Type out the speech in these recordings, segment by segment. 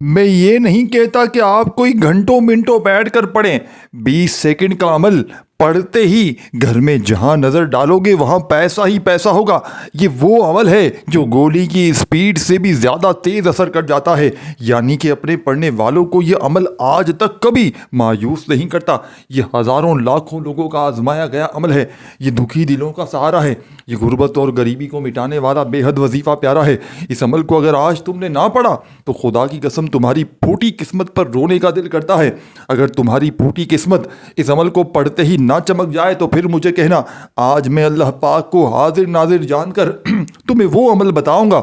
میں یہ نہیں کہتا کہ آپ کوئی گھنٹوں منٹوں بیٹھ کر پڑھیں، 20 سیکنڈ کا عمل پڑھتے ہی گھر میں جہاں نظر ڈالو گے وہاں پیسہ ہی پیسہ ہوگا۔ یہ وہ عمل ہے جو گولی کی اسپیڈ سے بھی زیادہ تیز اثر کر جاتا ہے، یعنی کہ اپنے پڑھنے والوں کو یہ عمل آج تک کبھی مایوس نہیں کرتا۔ یہ ہزاروں لاکھوں لوگوں کا آزمایا گیا عمل ہے، یہ دکھی دلوں کا سہارا ہے، یہ غربت اور غریبی کو مٹانے والا بے حد وظیفہ پیارا ہے۔ اس عمل کو اگر آج تم نے نہ پڑھا تو خدا کی قسم تمہاری پھوٹی قسمت پر رونے کا دل کرتا ہے۔ اگر تمہاری پھوٹی قسمت اس عمل کو پڑھتے ہی نہ چمک جائے تو پھر مجھے کہنا، آج میں اللہ پاک کو حاضر ناظر جان کر تمہیں وہ عمل بتاؤں گا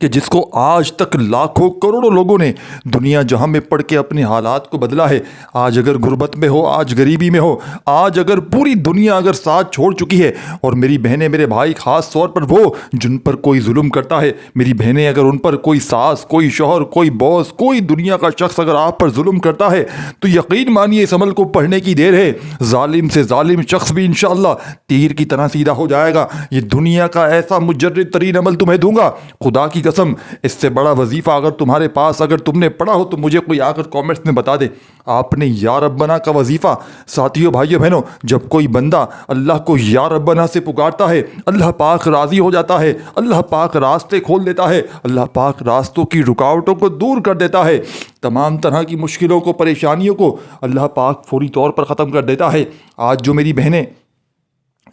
کہ جس کو آج تک لاکھوں کروڑوں لوگوں نے دنیا جہاں میں پڑھ کے اپنے حالات کو بدلا ہے۔ آج اگر غربت میں ہو، آج غریبی میں ہو، آج اگر پوری دنیا اگر ساتھ چھوڑ چکی ہے، اور میری بہنیں میرے بھائی خاص طور پر وہ جن پر کوئی ظلم کرتا ہے، میری بہنیں اگر ان پر کوئی ساس، کوئی شوہر، کوئی باس، کوئی دنیا کا شخص اگر آپ پر ظلم کرتا ہے تو یقین مانیے اس عمل کو پڑھنے کی دیر ہے۔ ظالم سے ظالم شخص بھی انشاءاللہ تیر کی طرح سیدھا ہو جائے گا۔ یہ دنیا کا ایسا مجرد ترین عمل تمہیں دوں گا، خدا کی قسم اس سے بڑا وظیفہ اگر تمہارے پاس اگر تم نے پڑھا ہو تو مجھے کوئی آ کر کامنٹس میں بتا دے۔ آپ نے یا ربنا کا وظیفہ، ساتھیوں بھائیوں بہنوں، جب کوئی بندہ اللہ کو یا ربنا سے پکارتا ہے، اللہ پاک راضی ہو جاتا ہے، اللہ پاک راستے کھول دیتا ہے، اللہ پاک راستوں کی رکاوٹوں کو دور کر دیتا ہے، تمام طرح کی مشکلوں کو، پریشانیوں کو اللہ پاک فوری طور پر ختم کر دیتا ہے۔ آج جو میری بہنیں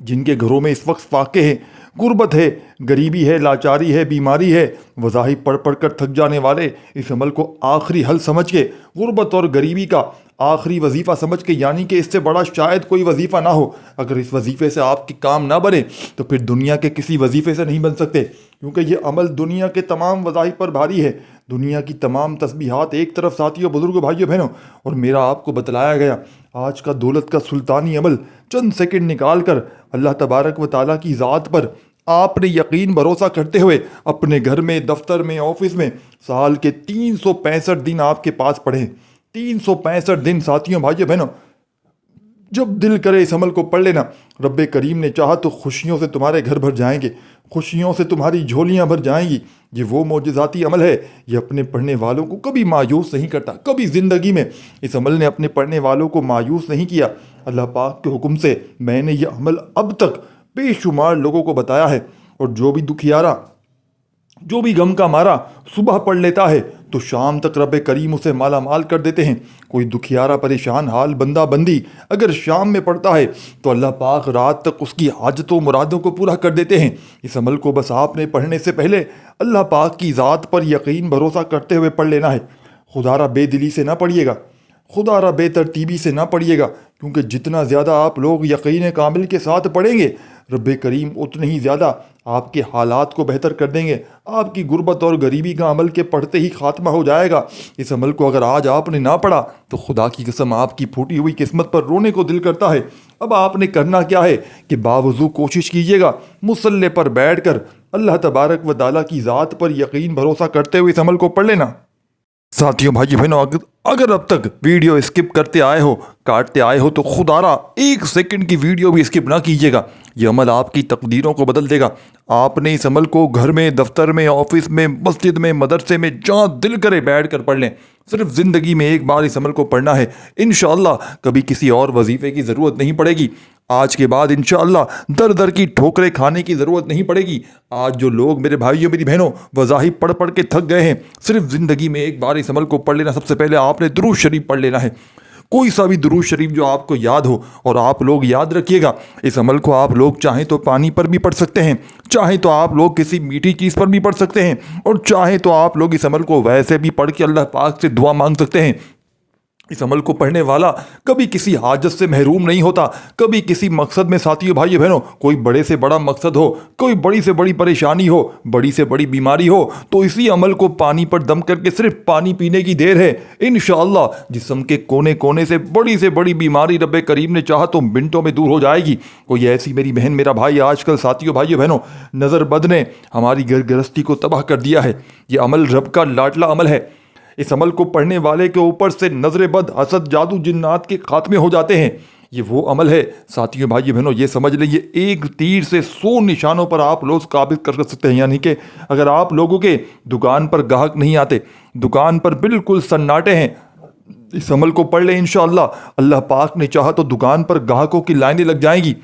جن کے گھروں میں اس وقت واقع ہے، غربت ہے، غریبی ہے، لاچاری ہے، بیماری ہے، وظائف پڑھ پڑھ کر تھک جانے والے، اس عمل کو آخری حل سمجھ کے، غربت اور غریبی کا آخری وظیفہ سمجھ کے، یعنی کہ اس سے بڑا شاید کوئی وظیفہ نہ ہو، اگر اس وظیفے سے آپ کے کام نہ بنے تو پھر دنیا کے کسی وظیفے سے نہیں بن سکتے، کیونکہ یہ عمل دنیا کے تمام وظائف پر بھاری ہے۔ دنیا کی تمام تسبیحات ایک طرف ساتھیوں، بزرگوں، بھائیوں بہنوں، اور میرا آپ کو بتلایا گیا آج کا دولت کا سلطانی عمل چند سیکنڈ نکال کر اللہ تبارک و تعالیٰ کی ذات پر آپ نے یقین بھروسہ کرتے ہوئے اپنے گھر میں، دفتر میں، آفس میں سال کے 365 دن آپ کے پاس پڑھیں۔ 365 دن ساتھیوں، بھائیوں بہنوں، جب دل کرے اس عمل کو پڑھ لینا، رب کریم نے چاہا تو خوشیوں سے تمہارے گھر بھر جائیں گے، خوشیوں سے تمہاری جھولیاں بھر جائیں گی۔ یہ وہ معجزاتی عمل ہے، یہ اپنے پڑھنے والوں کو کبھی مایوس نہیں کرتا، کبھی زندگی میں اس عمل نے اپنے پڑھنے والوں کو مایوس نہیں کیا۔ اللہ پاک کے حکم سے میں نے یہ عمل اب تک بے شمار لوگوں کو بتایا ہے، اور جو بھی دکھیارا، جو بھی غم کا مارا صبح پڑھ لیتا ہے تو شام تک رب کریم اسے مالا مال کر دیتے ہیں۔ کوئی دکھیارا پریشان حال بندہ بندی اگر شام میں پڑھتا ہے تو اللہ پاک رات تک اس کی حاجتوں مرادوں کو پورا کر دیتے ہیں۔ اس عمل کو بس آپ نے پڑھنے سے پہلے اللہ پاک کی ذات پر یقین بھروسہ کرتے ہوئے پڑھ لینا ہے۔ خدا را بے دلی سے نہ پڑھیے گا، خدا را بے ترتیبی سے نہ پڑھیے گا، کیونکہ جتنا زیادہ آپ لوگ یقین کامل کے ساتھ پڑھیں گے، رب کریم اتنے ہی زیادہ آپ کے حالات کو بہتر کر دیں گے۔ آپ کی غربت اور غریبی کا عمل کے پڑھتے ہی خاتمہ ہو جائے گا۔ اس عمل کو اگر آج آپ نے نہ پڑھا تو خدا کی قسم آپ کی پھوٹی ہوئی قسمت پر رونے کو دل کرتا ہے۔ اب آپ نے کرنا کیا ہے کہ باوضو کوشش کیجیے گا، مصلی پر بیٹھ کر اللہ تبارک و تعالیٰ کی ذات پر یقین بھروسہ کرتے ہوئے اس عمل کو پڑھ لینا۔ ساتھیوں، بھائی بہنوں، اگر اب تک ویڈیو اسکپ کرتے آئے ہو، کاٹتے آئے ہو تو خدا را 1 سیکنڈ کی ویڈیو بھی اسکپ نہ کیجیے گا۔ یہ عمل آپ کی تقدیروں کو بدل دے گا۔ آپ نے اس عمل کو گھر میں، دفتر میں، آفس میں، مسجد میں، مدرسے میں، جہاں دل کرے بیٹھ کر پڑھ لیں۔ صرف زندگی میں ایک بار اس عمل کو پڑھنا ہے، انشاءاللہ کبھی کسی اور وظیفے کی ضرورت نہیں پڑے گی۔ آج کے بعد انشاءاللہ در در کی ٹھوکریں کھانے کی ضرورت نہیں پڑے گی۔ آج جو لوگ میرے بھائیوں، میری بہنوں، وظائف پڑھ پڑھ کے تھک گئے ہیں، صرف زندگی میں ایک بار اس عمل کو پڑھ لینا۔ سب سے پہلے آپ نے درود شریف پڑھ لینا ہے، کوئی سا بھی درود شریف جو آپ کو یاد ہو، اور آپ لوگ یاد رکھیے گا اس عمل کو آپ لوگ چاہیں تو پانی پر بھی پڑھ سکتے ہیں، چاہیں تو آپ لوگ کسی میٹھی چیز پر بھی پڑھ سکتے ہیں، اور چاہیں تو آپ لوگ اس عمل کو ویسے بھی پڑھ کے اللہ پاک سے دعا مانگ سکتے ہیں۔ اس عمل کو پڑھنے والا کبھی کسی حاجت سے محروم نہیں ہوتا، کبھی کسی مقصد میں۔ ساتھیوں، بھائیوں بہنوں، کوئی بڑے سے بڑا مقصد ہو، کوئی بڑی سے بڑی پریشانی ہو، بڑی سے بڑی بیماری ہو، تو اسی عمل کو پانی پر دم کر کے صرف پانی پینے کی دیر ہے، انشاءاللہ جسم کے کونے کونے سے بڑی بیماری رب کریم نے چاہا تو منٹوں میں دور ہو جائے گی۔ کوئی ایسی میری بہن، میرا بھائی، آج کل ساتھیوں، بھائیوں بہنوں، نظر بد نے ہماری گھر گرہستی کو تباہ کر دیا ہے۔ یہ عمل رب کا لاڈلا عمل ہے۔ اس عمل کو پڑھنے والے کے اوپر سے نظر بد، حسد، جادو، جنات کے خاتمے ہو جاتے ہیں۔ یہ وہ عمل ہے ساتھیوں، بھائی بہنوں، یہ سمجھ لیں یہ ایک تیر سے 100 نشانوں پر آپ لوگ قابض کر سکتے ہیں۔ یعنی کہ اگر آپ لوگوں کے دکان پر گاہک نہیں آتے، دکان پر بالکل سناٹے ہیں، اس عمل کو پڑھ لیں انشاءاللہ اللہ پاک نے چاہا تو دکان پر گاہکوں کی لائنیں لگ جائیں گی۔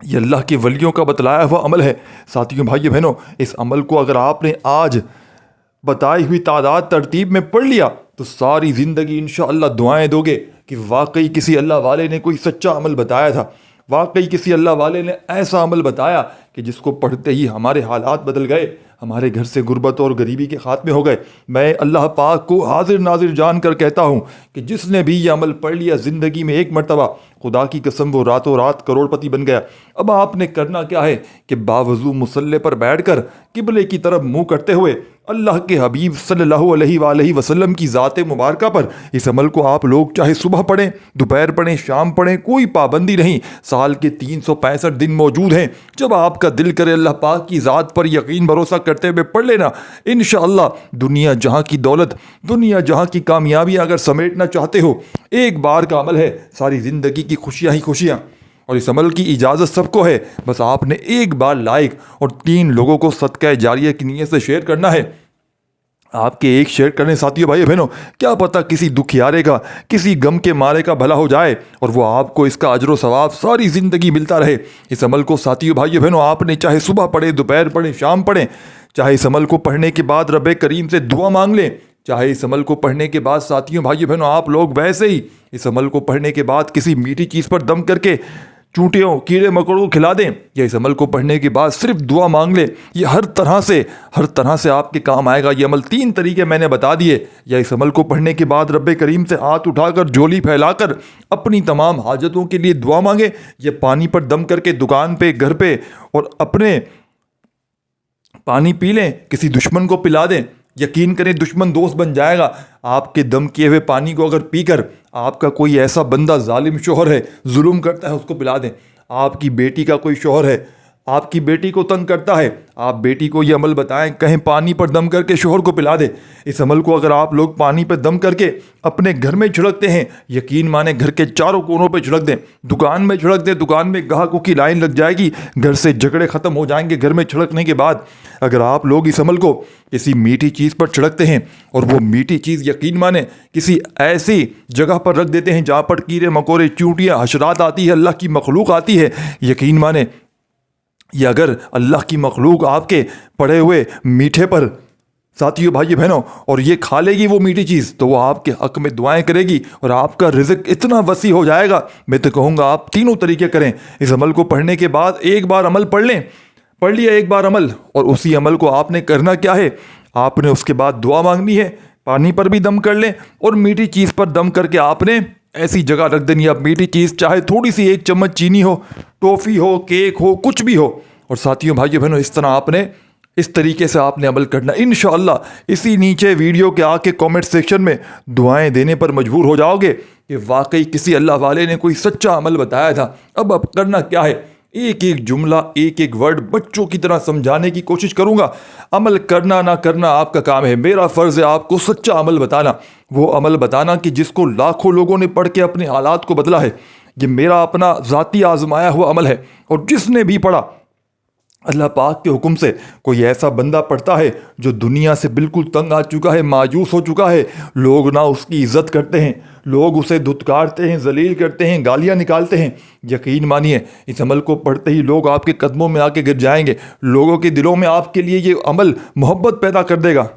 یہ اللہ کے ولیوں کا بتلایا ہوا عمل ہے۔ ساتھیوں بھائیو بہنوں، اس عمل کو اگر آپ نے آج بتائی ہوئی تعداد ترتیب میں پڑھ لیا تو ساری زندگی انشاءاللہ دعائیں دو گے کہ واقعی کسی اللہ والے نے کوئی سچا عمل بتایا تھا، واقعی کسی اللہ والے نے ایسا عمل بتایا کہ جس کو پڑھتے ہی ہمارے حالات بدل گئے، ہمارے گھر سے غربت اور غریبی کے خاتمے ہو گئے۔ میں اللہ پاک کو حاضر ناظر جان کر کہتا ہوں کہ جس نے بھی یہ عمل پڑھ لیا زندگی میں ایک مرتبہ، خدا کی قسم وہ راتوں رات کروڑ پتی بن گیا۔ اب آپ نے کرنا کیا ہے کہ باوضو مصلی پر بیٹھ کر قبلے کی طرف منہ کرتے ہوئے اللہ کے حبیب صلی اللہ علیہ وآلہ وسلم کی ذات مبارکہ پر اس عمل کو آپ لوگ چاہے صبح پڑھیں، دوپہر پڑھیں، شام پڑھیں، کوئی پابندی نہیں۔ سال کے 365 دن موجود ہیں، جب آپ کا دل کرے اللہ پاک کی ذات پر یقین بھروسہ کرتے ہوئے پڑھ لینا، انشاءاللہ دنیا جہاں کی دولت، دنیا جہاں کی کامیابیاں اگر سمیٹنا چاہتے ہو، ایک بار کا عمل ہے، ساری زندگی کی خوشیاں ہی خوشیاں، اور اس عمل کی اجازت سب کو ہے، بس آپ نے ایک بار لائک اور 3 لوگوں کو صدقہ جاریہ کی نیت سے شیئر کرنا ہے۔ آپ کے ایک شیئر کرنے ساتھیوں بھائی بہنوں، کیا پتہ کسی دکھیارے کا، کسی غم کے مارے کا بھلا ہو جائے اور وہ آپ کو اس کا اجر و ثواب ساری زندگی ملتا رہے۔ اس عمل کو ساتھیوں بھائی بہنوں آپ نے چاہے صبح پڑھیں، دوپہر پڑھیں، شام پڑھیں، چاہے اس عمل کو پڑھنے کے بعد رب کریم سے دعا مانگ لیں، چاہے اس عمل کو پڑھنے کے بعد ساتھیوں بھائی بہنوں آپ لوگ ویسے ہی اس عمل کو پڑھنے کے بعد کسی میٹھی چیز پر دم کر کے چونٹیوں کیڑے مکوڑوں کو کھلا دیں، یا اس عمل کو پڑھنے کے بعد صرف دعا مانگ لیں، یہ ہر طرح سے آپ کے کام آئے گا۔ یہ عمل 3 طریقے میں نے بتا دیے۔ یا اس عمل کو پڑھنے کے بعد رب کریم سے ہاتھ اٹھا کر جھولی پھیلا کر اپنی تمام حاجتوں کے لیے دعا مانگیں، یا پانی پر دم کر کے دکان پہ، گھر پہ اور اپنے پانی پی لیں، کسی دشمن کو پلا دیں، یقین کریں دشمن دوست بن جائے گا۔ آپ کے دم کیے ہوئے پانی کو اگر پی کر آپ کا کوئی ایسا بندہ ظالم شوہر ہے، ظلم کرتا ہے، اس کو پلا دیں۔ آپ کی بیٹی کا کوئی شوہر ہے، آپ کی بیٹی کو تنگ کرتا ہے، آپ بیٹی کو یہ عمل بتائیں، کہیں پانی پر دم کر کے شوہر کو پلا دے۔ اس عمل کو اگر آپ لوگ پانی پہ دم کر کے اپنے گھر میں چھڑکتے ہیں، یقین مانیں گھر کے چاروں کونوں پہ چھڑک دیں، دکان میں چھڑک دیں، دکان میں گاہکوں کی لائن لگ جائے گی، گھر سے جھگڑے ختم ہو جائیں گے۔ گھر میں چھڑکنے کے بعد اگر آپ لوگ اس عمل کو کسی میٹھی چیز پر چھڑکتے ہیں اور وہ میٹھی چیز یقین مانیں کسی ایسی جگہ پر رکھ دیتے ہیں جہاں پر کیڑے مکوڑے، چیونٹیاں، حشرات آتی ہے، اللہ کی مخلوق آتی ہے، یقین مانیں یہ اگر اللہ کی مخلوق آپ کے پڑے ہوئے میٹھے پر ساتھیوں بھائی بہنوں اور یہ کھا لے گی وہ میٹھی چیز، تو وہ آپ کے حق میں دعائیں کرے گی اور آپ کا رزق اتنا وسیع ہو جائے گا۔ میں تو کہوں گا آپ تینوں طریقے کریں۔ اس عمل کو پڑھنے کے بعد ایک بار عمل پڑھ لیں، پڑھ لیا ایک بار عمل، اور اسی عمل کو آپ نے کرنا کیا ہے، آپ نے اس کے بعد دعا مانگنی ہے، پانی پر بھی دم کر لیں اور میٹھی چیز پر دم کر کے آپ نے ایسی جگہ رکھ دینی ہے۔ اب میٹھی چیز چاہے تھوڑی سی 1 چمچ چینی ہو، ٹافی ہو، کیک ہو، کچھ بھی ہو، اور ساتھیوں بھائیوں بہنوں اس طرح آپ نے اس طریقے سے آپ نے عمل کرنا۔ انشاءاللہ اسی نیچے ویڈیو کے آ کے کامنٹ سیکشن میں دعائیں دینے پر مجبور ہو جاؤ گے کہ واقعی کسی اللہ والے نے کوئی سچا عمل بتایا تھا۔ اب کرنا کیا ہے، ایک ایک جملہ، ایک ایک ورڈ بچوں کی طرح سمجھانے کی کوشش کروں گا۔ عمل کرنا نہ کرنا آپ کا کام ہے، میرا فرض ہے آپ کو سچا عمل بتانا، وہ عمل بتانا کہ جس کو لاکھوں لوگوں نے پڑھ کے اپنے حالات کو بدلا ہے۔ یہ میرا اپنا ذاتی آزمایا ہوا عمل ہے، اور جس نے بھی پڑھا اللہ پاک کے حکم سے، کوئی ایسا بندہ پڑھتا ہے جو دنیا سے بالکل تنگ آ چکا ہے، مایوس ہو چکا ہے، لوگ نہ اس کی عزت کرتے ہیں، لوگ اسے دھتکارتے ہیں، ذلیل کرتے ہیں، گالیاں نکالتے ہیں، یقین مانیے اس عمل کو پڑھتے ہی لوگ آپ کے قدموں میں آ کے گر جائیں گے، لوگوں کے دلوں میں آپ کے لیے یہ عمل محبت پیدا کر دے گا۔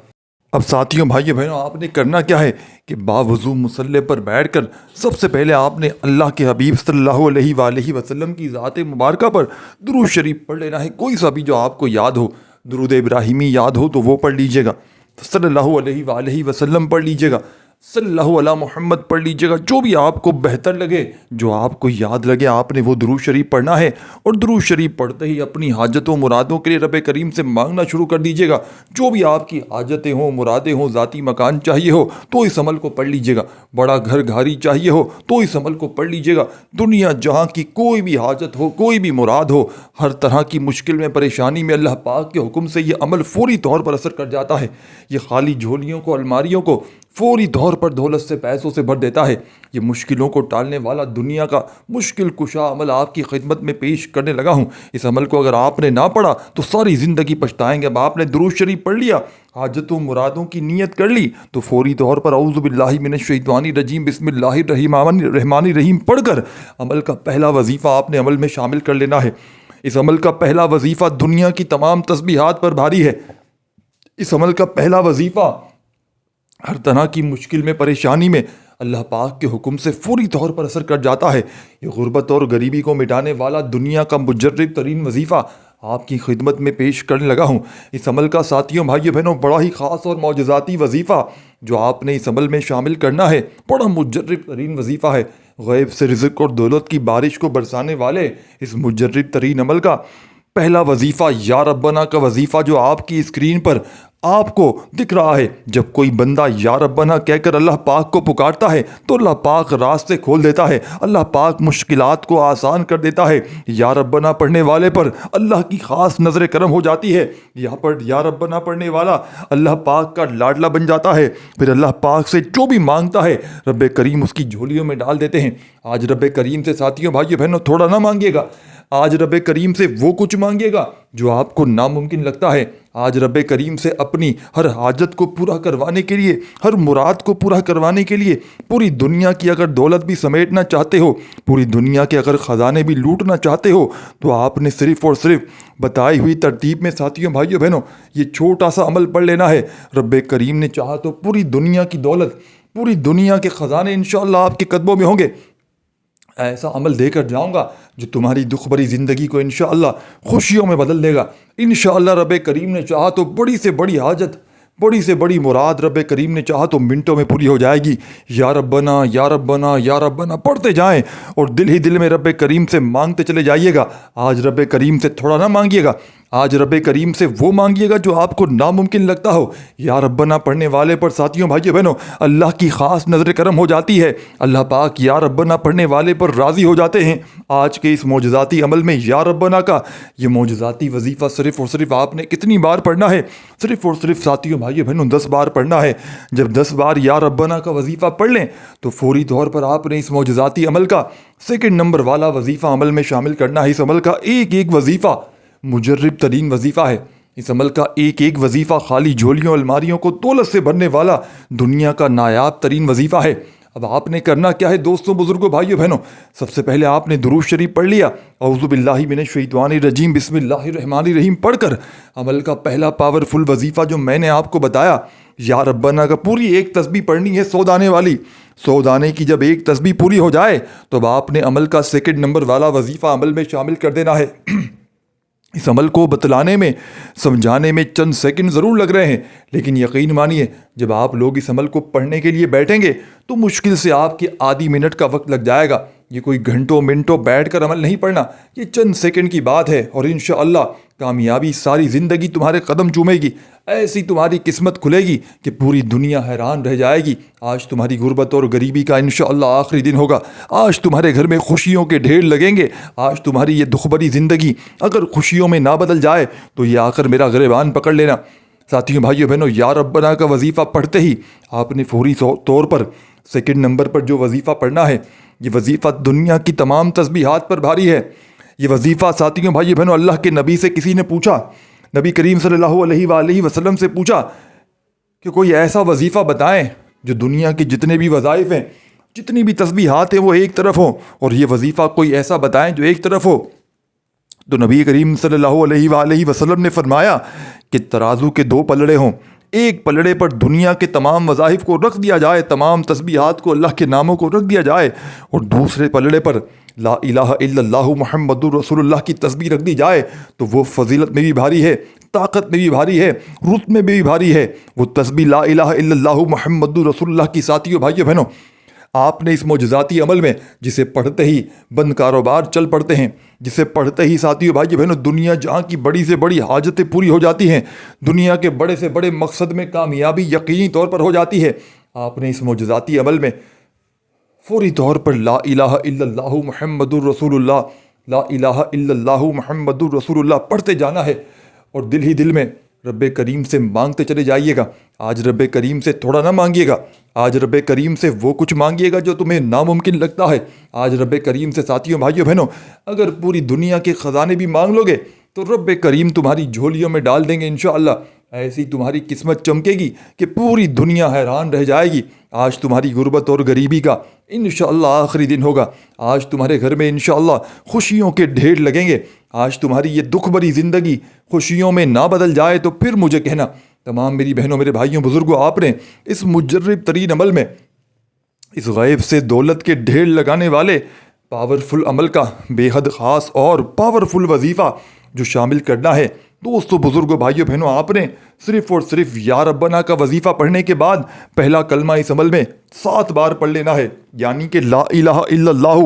اب ساتھیوں بھائیوں بہنوں آپ نے کرنا کیا ہے کہ باوضو مصلی پر بیٹھ کر سب سے پہلے آپ نے اللہ کے حبیب صلی اللہ علیہ وآلہ وسلم کی ذات مبارکہ پر درود شریف پڑھ لینا ہے، کوئی سا بھی جو آپ کو یاد ہو، درود ابراہیمی یاد ہو تو وہ پڑھ لیجیے گا، صلی اللہ علیہ وآلہ وسلم پڑھ لیجیے گا، صلی اللہ علیہ محمد پڑھ لیجیے گا، جو بھی آپ کو بہتر لگے، جو آپ کو یاد لگے آپ نے وہ درود شریف پڑھنا ہے، اور درود شریف پڑھتے ہی اپنی حاجتوں مرادوں کے لیے رب کریم سے مانگنا شروع کر دیجیے گا۔ جو بھی آپ کی حاجتیں ہوں، مرادیں ہوں، ذاتی مکان چاہیے ہو تو اس عمل کو پڑھ لیجیے گا، بڑا گھر گھاری چاہیے ہو تو اس عمل کو پڑھ لیجیے گا، دنیا جہاں کی کوئی بھی حاجت ہو، کوئی بھی مراد ہو، ہر طرح کی مشکل میں، پریشانی میں اللہ پاک کے حکم سے یہ عمل فوری طور پر اثر کر جاتا ہے۔ یہ خالی جھولیوں کو، الماریوں کو فوری طور پر دولت سے پیسوں سے بھر دیتا ہے۔ یہ مشکلوں کو ٹالنے والا دنیا کا مشکل کشا عمل آپ کی خدمت میں پیش کرنے لگا ہوں۔ اس عمل کو اگر آپ نے نہ پڑھا تو ساری زندگی پچھتائیں گے۔ اب آپ نے درود شریف پڑھ لیا، حاجتوں مرادوں کی نیت کر لی، تو فوری طور پر اعوذ باللہ من الشیطان الرجیم بسم اللہ الرحمن الرحیم پڑھ کر عمل کا پہلا وظیفہ آپ نے عمل میں شامل کر لینا ہے۔ اس عمل کا پہلا وظیفہ دنیا کی تمام تسبیحات پر بھاری ہے۔ اس عمل کا پہلا وظیفہ ہر طرح کی مشکل میں، پریشانی میں اللہ پاک کے حکم سے فوری طور پر اثر کر جاتا ہے۔ یہ غربت اور غریبی کو مٹانے والا دنیا کا مجرب ترین وظیفہ آپ کی خدمت میں پیش کرنے لگا ہوں۔ اس عمل کا ساتھیوں، بھائیو بہنوں، بڑا ہی خاص اور معجزاتی وظیفہ جو آپ نے اس عمل میں شامل کرنا ہے، بڑا مجرب ترین وظیفہ ہے۔ غیب سے رزق اور دولت کی بارش کو برسانے والے اس مجرب ترین عمل کا پہلا وظیفہ یا ربنا کا وظیفہ جو آپ کی اسکرین پر آپ کو دکھ رہا ہے، جب کوئی بندہ یا ربنا کہہ کر اللہ پاک کو پکارتا ہے تو اللہ پاک راستے کھول دیتا ہے، اللہ پاک مشکلات کو آسان کر دیتا ہے۔ یا ربنا پڑھنے والے پر اللہ کی خاص نظر کرم ہو جاتی ہے۔ یہاں پر یا ربنا پڑھنے والا اللہ پاک کا لاڈلا بن جاتا ہے، پھر اللہ پاک سے جو بھی مانگتا ہے رب کریم اس کی جھولیوں میں ڈال دیتے ہیں۔ آج رب کریم سے ساتھیوں، بھائیو بہنوں، تھوڑا نہ مانگیے گا۔ آج رب کریم سے وہ کچھ مانگیے گا جو آپ کو ناممکن لگتا ہے۔ آج رب کریم سے اپنی ہر حاجت کو پورا کروانے کے لیے، ہر مراد کو پورا کروانے کے لیے، پوری دنیا کی اگر دولت بھی سمیٹنا چاہتے ہو، پوری دنیا کے اگر خزانے بھی لوٹنا چاہتے ہو، تو آپ نے صرف اور صرف بتائی ہوئی ترتیب میں ساتھیوں، بھائیوں بہنوں، یہ چھوٹا سا عمل پڑھ لینا ہے۔ رب کریم نے چاہا تو پوری دنیا کی دولت، پوری دنیا کے خزانے انشاءاللہ آپ کے قدموں میں ہوں گے۔ ایسا عمل دے کر جاؤں گا جو تمہاری دکھ بھری زندگی کو انشاءاللہ خوشیوں میں بدل دے گا۔ انشاءاللہ رب کریم نے چاہا تو بڑی سے بڑی حاجت، بڑی سے بڑی مراد رب کریم نے چاہا تو منٹوں میں پوری ہو جائے گی۔ یا ربنا یا ربنا یا ربنا پڑھتے جائیں اور دل ہی دل میں رب کریم سے مانگتے چلے جائیے گا۔ آج رب کریم سے تھوڑا نہ مانگیے گا، آج رب کریم سے وہ مانگیے گا جو آپ کو ناممکن لگتا ہو۔ یا ربنا پڑھنے والے پر ساتھیوں، بھائیوں بہنوں، اللہ کی خاص نظر کرم ہو جاتی ہے۔ اللہ پاک یا ربنا پڑھنے والے پر راضی ہو جاتے ہیں۔ آج کے اس معجزاتی عمل میں یا ربنا کا یہ معجزاتی وظیفہ صرف اور صرف آپ نے کتنی بار پڑھنا ہے؟ صرف اور صرف ساتھیوں، بھائیوں بہنوں، 10 بار پڑھنا ہے۔ جب 10 بار یا ربنا کا وظیفہ پڑھ لیں تو فوری طور پر آپ نے اس معجزاتی عمل کا سیکنڈ نمبر والا وظیفہ عمل میں شامل کرنا ہے۔ اس عمل کا ایک ایک وظیفہ مجرب ترین وظیفہ ہے۔ اس عمل کا ایک ایک وظیفہ خالی جھولیوں الماریوں کو دولت سے بھرنے والا دنیا کا نایاب ترین وظیفہ ہے۔ اب آپ نے کرنا کیا ہے دوستوں، بزرگوں، بھائیوں بہنوں؟ سب سے پہلے آپ نے درود شریف پڑھ لیا، اعوذ باللہ من الشیطان الرجیم بسم اللہ الرحمن الرحیم پڑھ کر عمل کا پہلا پاورفل وظیفہ جو میں نے آپ کو بتایا، یا ربنا کا پوری ایک تسبیح پڑھنی ہے، 100 دانے والی۔ 100 دانے کی جب ایک تسبیح پوری ہو جائے تو اب آپ نے عمل کا سیکنڈ نمبر والا وظیفہ عمل میں شامل کر دینا ہے۔ اس عمل کو بتلانے میں، سمجھانے میں چند سیکنڈ ضرور لگ رہے ہیں، لیکن یقین مانیے جب آپ لوگ اس عمل کو پڑھنے کے لیے بیٹھیں گے تو مشکل سے آپ کے آدھی منٹ کا وقت لگ جائے گا۔ یہ کوئی گھنٹوں منٹوں بیٹھ کر عمل نہیں پڑھنا، یہ چند سیکنڈ کی بات ہے، اور انشاءاللہ کامیابی ساری زندگی تمہارے قدم چومے گی۔ ایسی تمہاری قسمت کھلے گی کہ پوری دنیا حیران رہ جائے گی۔ آج تمہاری غربت اور غریبی کا انشاءاللہ آخری دن ہوگا۔ آج تمہارے گھر میں خوشیوں کے ڈھیر لگیں گے۔ آج تمہاری یہ دکھ بھری زندگی اگر خوشیوں میں نہ بدل جائے تو یہ آ کر میرا گریبان پکڑ لینا۔ ساتھیوں، بھائیوں بہنوں، یا ربنا کا وظیفہ پڑھتے ہی آپ نے فوری طور پر سیکنڈ نمبر پر جو وظیفہ پڑھنا ہے، یہ وظیفہ دنیا کی تمام تسبیحات پر بھاری ہے۔ یہ وظیفہ ساتھیوں، بھائیوں بہنوں، اللہ کے نبی سے کسی نے پوچھا، نبی کریم صلی اللہ علیہ وآلہ وسلم سے پوچھا کہ کوئی ایسا وظیفہ بتائیں جو دنیا کے جتنے بھی وظائف ہیں، جتنی بھی تسبیحات ہیں وہ ایک طرف ہوں، اور یہ وظیفہ کوئی ایسا بتائیں جو ایک طرف ہو۔ تو نبی کریم صلی اللہ علیہ وآلہ وسلم نے فرمایا کہ ترازو کے 2 پلڑے ہوں، ایک پلڑے پر دنیا کے تمام وظائف کو رکھ دیا جائے، تمام تسبیحات کو، اللہ کے ناموں کو رکھ دیا جائے، اور دوسرے پلڑے پر لا الہ الا اللہ محمد رسول اللہ کی تسبیح رکھ دی جائے، تو وہ فضیلت میں بھی بھاری ہے، طاقت میں بھی بھاری ہے، رتبے میں بھی بھاری ہے۔ وہ تسبیح لا الہ الا اللہ محمد رسول اللہ کی، ساتھیوں، بھائیوں بہنوں، آپ نے اس معجزاتی عمل میں جسے پڑھتے ہی بند کاروبار چل پڑتے ہیں، جسے پڑھتے ہی ساتھیوں، بھائیوں بہنوں، دنیا جہاں کی بڑی سے بڑی حاجتیں پوری ہو جاتی ہیں، دنیا کے بڑے سے بڑے مقصد میں کامیابی یقینی طور پر ہو جاتی ہے، آپ نے اس معجزاتی عمل میں فوری طور پر لا الہ الا اللہ محمد الرسول اللہ، لا الہ الا اللہ محمد الرسول اللہ پڑھتے جانا ہے، اور دل ہی دل میں رب کریم سے مانگتے چلے جائیے گا۔ آج رب کریم سے تھوڑا نہ مانگیے گا، آج رب کریم سے وہ کچھ مانگیے گا جو تمہیں ناممکن لگتا ہے۔ آج رب کریم سے ساتھیوں بھائیوں بہنوں اگر پوری دنیا کے خزانے بھی مانگ لو گے تو رب کریم تمہاری جھولیوں میں ڈال دیں گے انشاءاللہ۔ ایسی تمہاری قسمت چمکے گی کہ پوری دنیا حیران رہ جائے گی۔ آج تمہاری غربت اور غریبی کا انشاءاللہ آخری دن ہوگا۔ آج تمہارے گھر میں انشاءاللہ خوشیوں کے ڈھیر لگیں گے۔ آج تمہاری یہ دکھ بھری زندگی خوشیوں میں نہ بدل جائے تو پھر مجھے کہنا۔ تمام میری بہنوں میرے بھائیوں بزرگوں، آپ نے اس مجرب ترین عمل میں اس غیب سے دولت کے ڈھیر لگانے والے پاورفل عمل کا بے حد خاص اور پاورفل وظیفہ جو شامل کرنا ہے، دوستو بزرگوں بھائیوں بہنوں، آپ نے صرف اور صرف یا ربنا کا وظیفہ پڑھنے کے بعد پہلا کلمہ اس عمل میں 7 بار پڑھ لینا ہے، یعنی کہ لا الہ الا اللہ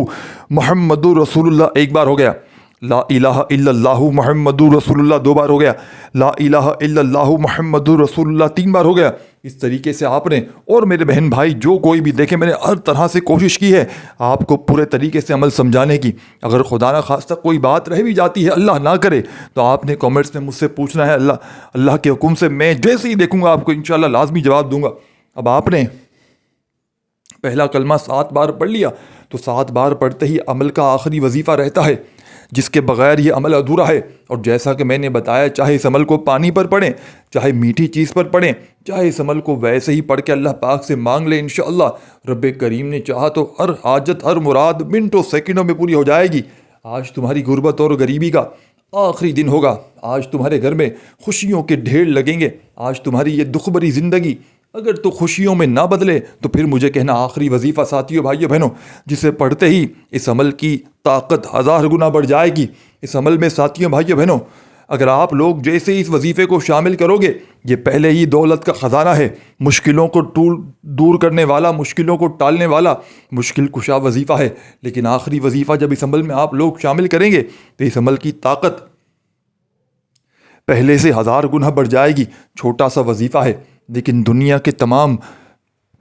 محمد رسول اللہ 1 بار ہو گیا، لا الہ الا اللہ محمد رسول اللہ 2 بار ہو گیا، لا الہ الا اللہ محمد رسول اللہ 3 بار ہو گیا۔ اس طریقے سے آپ نے، اور میرے بہن بھائی جو کوئی بھی دیکھیں، میں نے ہر طرح سے کوشش کی ہے آپ کو پورے طریقے سے عمل سمجھانے کی۔ اگر خدا نہ خواستہ کوئی بات رہ بھی جاتی ہے، اللہ نہ کرے، تو آپ نے کامنٹس میں مجھ سے پوچھنا ہے، اللہ کے حکم سے میں جیسے ہی دیکھوں گا آپ کو انشاءاللہ لازمی جواب دوں گا۔ اب آپ نے پہلا کلمہ 7 بار پڑھ لیا تو 7 بار پڑھتے ہی عمل کا آخری وظیفہ رہتا ہے جس کے بغیر یہ عمل ادھورا ہے۔ اور جیسا کہ میں نے بتایا، چاہے اس عمل کو پانی پر پڑھیں، چاہے میٹھی چیز پر پڑھیں، چاہے اس عمل کو ویسے ہی پڑھ کے اللہ پاک سے مانگ لیں، انشاءاللہ رب کریم نے چاہا تو ہر حاجت ہر مراد منٹوں سیکنڈوں میں پوری ہو جائے گی۔ آج تمہاری غربت اور غریبی کا آخری دن ہوگا۔ آج تمہارے گھر میں خوشیوں کے ڈھیر لگیں گے۔ آج تمہاری یہ دکھ بھری زندگی اگر تو خوشیوں میں نہ بدلے تو پھر مجھے کہنا آخری وظیفہ ساتھیوں بھائیوں بہنوں جسے پڑھتے ہی اس عمل کی طاقت 1000 گنا بڑھ جائے گی۔ اس عمل میں ساتھیوں بھائیوں بہنوں اگر آپ لوگ جیسے ہی اس وظیفے کو شامل کرو گے، یہ پہلے ہی دولت کا خزانہ ہے، مشکلوں کو دور کرنے والا، مشکلوں کو ٹالنے والا، مشکل کشا وظیفہ ہے۔ لیکن آخری وظیفہ جب اس عمل میں آپ لوگ شامل کریں گے تو اس عمل کی طاقت پہلے سے 1000 گنا بڑھ جائے گی۔ چھوٹا سا وظیفہ ہے لیکن دنیا کے تمام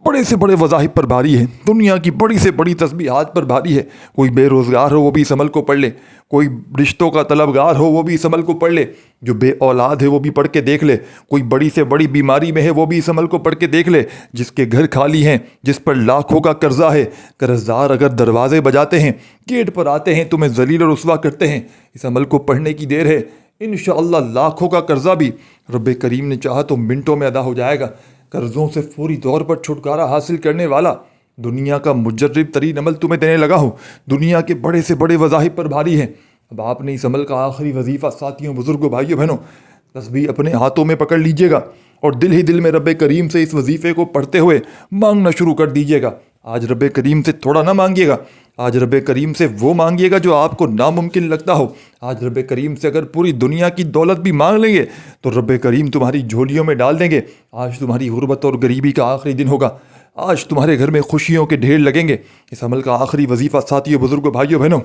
بڑے سے بڑے وظائف پر بھاری ہے، دنیا کی بڑی سے بڑی تسبیحات پر بھاری ہے۔ کوئی بے روزگار ہو وہ بھی اس عمل کو پڑھ لے، کوئی رشتوں کا طلبگار ہو وہ بھی اس عمل کو پڑھ لے، جو بے اولاد ہے وہ بھی پڑھ کے دیکھ لے، کوئی بڑی سے بڑی بیماری میں ہے وہ بھی اس عمل کو پڑھ کے دیکھ لے، جس کے گھر خالی ہیں، جس پر لاکھوں کا قرضہ ہے، قرضدار اگر دروازے بجاتے ہیں، گیٹ پر آتے ہیں، تمہیں ذلیل و رسوا کرتے ہیں، اس عمل کو پڑھنے کی دیر ہے، انشاءاللہ لاکھوں کا قرضہ بھی رب کریم نے چاہا تو منٹوں میں ادا ہو جائے گا۔ قرضوں سے فوری طور پر چھٹکارا حاصل کرنے والا دنیا کا مجرب ترین عمل تمہیں دینے لگا ہوں، دنیا کے بڑے سے بڑے وظائف پر بھاری ہے۔ اب آپ نے اس عمل کا آخری وظیفہ ساتھیوں بزرگوں بھائیوں بہنوں تسبیح اپنے ہاتھوں میں پکڑ لیجئے گا اور دل ہی دل میں رب کریم سے اس وظیفے کو پڑھتے ہوئے مانگنا شروع کر دیجئے گا۔ آج رب کریم سے تھوڑا نہ مانگیے گا، آج رب کریم سے وہ مانگیے گا جو آپ کو ناممکن لگتا ہو۔ آج رب کریم سے اگر پوری دنیا کی دولت بھی مانگ لیں گے تو رب کریم تمہاری جھولیوں میں ڈال دیں گے۔ آج تمہاری غربت اور غریبی کا آخری دن ہوگا، آج تمہارے گھر میں خوشیوں کے ڈھیر لگیں گے۔ اس عمل کا آخری وظیفہ ساتھیوں بزرگوں بھائیوں بہنوں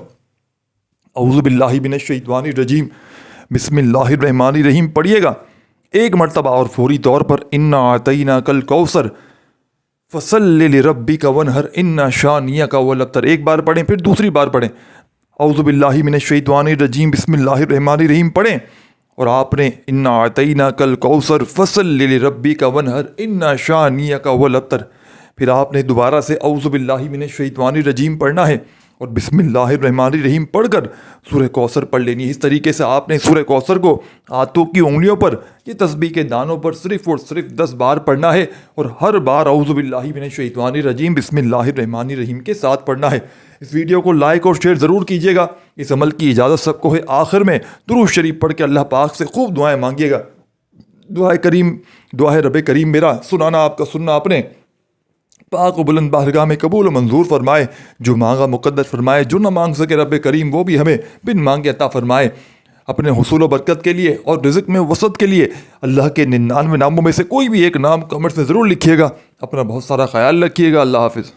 اعوذ باللہ من الشیطان الرجیم بسم اللہ الرحمن الرحیم پڑھیے گا 1 مرتبہ اور فوری طور پر۔ انا اعطیناک الکوثر فصلی لربک وانحر ان شانئک هو الابتر، 1 بار پڑھیں پھر دوسری بار پڑھیں، اعوذ باللہ من الشیطان الرجیم بسم اللہ الرحمن الرحیم پڑھیں، اور آپ نے انا اعطیناک الکوثر فصلی لربک وانحر ان شانئک هو الابتر، پھر آپ نے دوبارہ سے اعوذ باللہ من الشیطان الرجیم پڑھنا ہے اور بسم اللہ الرحمن الرحیم پڑھ کر سورہ کوثر پڑھ لینی ہے۔ اس طریقے سے آپ نے سورہ کوثر کو ہاتھوں کی انگلیوں پر، یہ تسبیح کے دانوں پر صرف اور صرف 10 بار پڑھنا ہے اور ہر بار اعوذ باللہ من الشیطان الرجیم بسم اللہ الرحمن الرحیم کے ساتھ پڑھنا ہے۔ اس ویڈیو کو لائک اور شیئر ضرور کیجیے گا۔ اس عمل کی اجازت سب کو ہے، آخر میں درود شریف پڑھ کے اللہ پاک سے خوب دعائیں مانگیے گا۔ دعا ہے رب کریم میرا سنانا آپ کا سننا اپنے پاک و بلند بارگاہ میں قبول و منظور فرمائے، جو مانگا مقدر فرمائے، جو نہ مانگ سکے رب کریم وہ بھی ہمیں بن مانگے عطا فرمائے۔ اپنے حصول و برکت کے لیے اور رزق میں وسعت کے لیے اللہ کے 99 ناموں میں سے کوئی بھی ایک نام کمنٹس میں ضرور لکھیے گا۔ اپنا بہت سارا خیال رکھیے گا۔ اللہ حافظ۔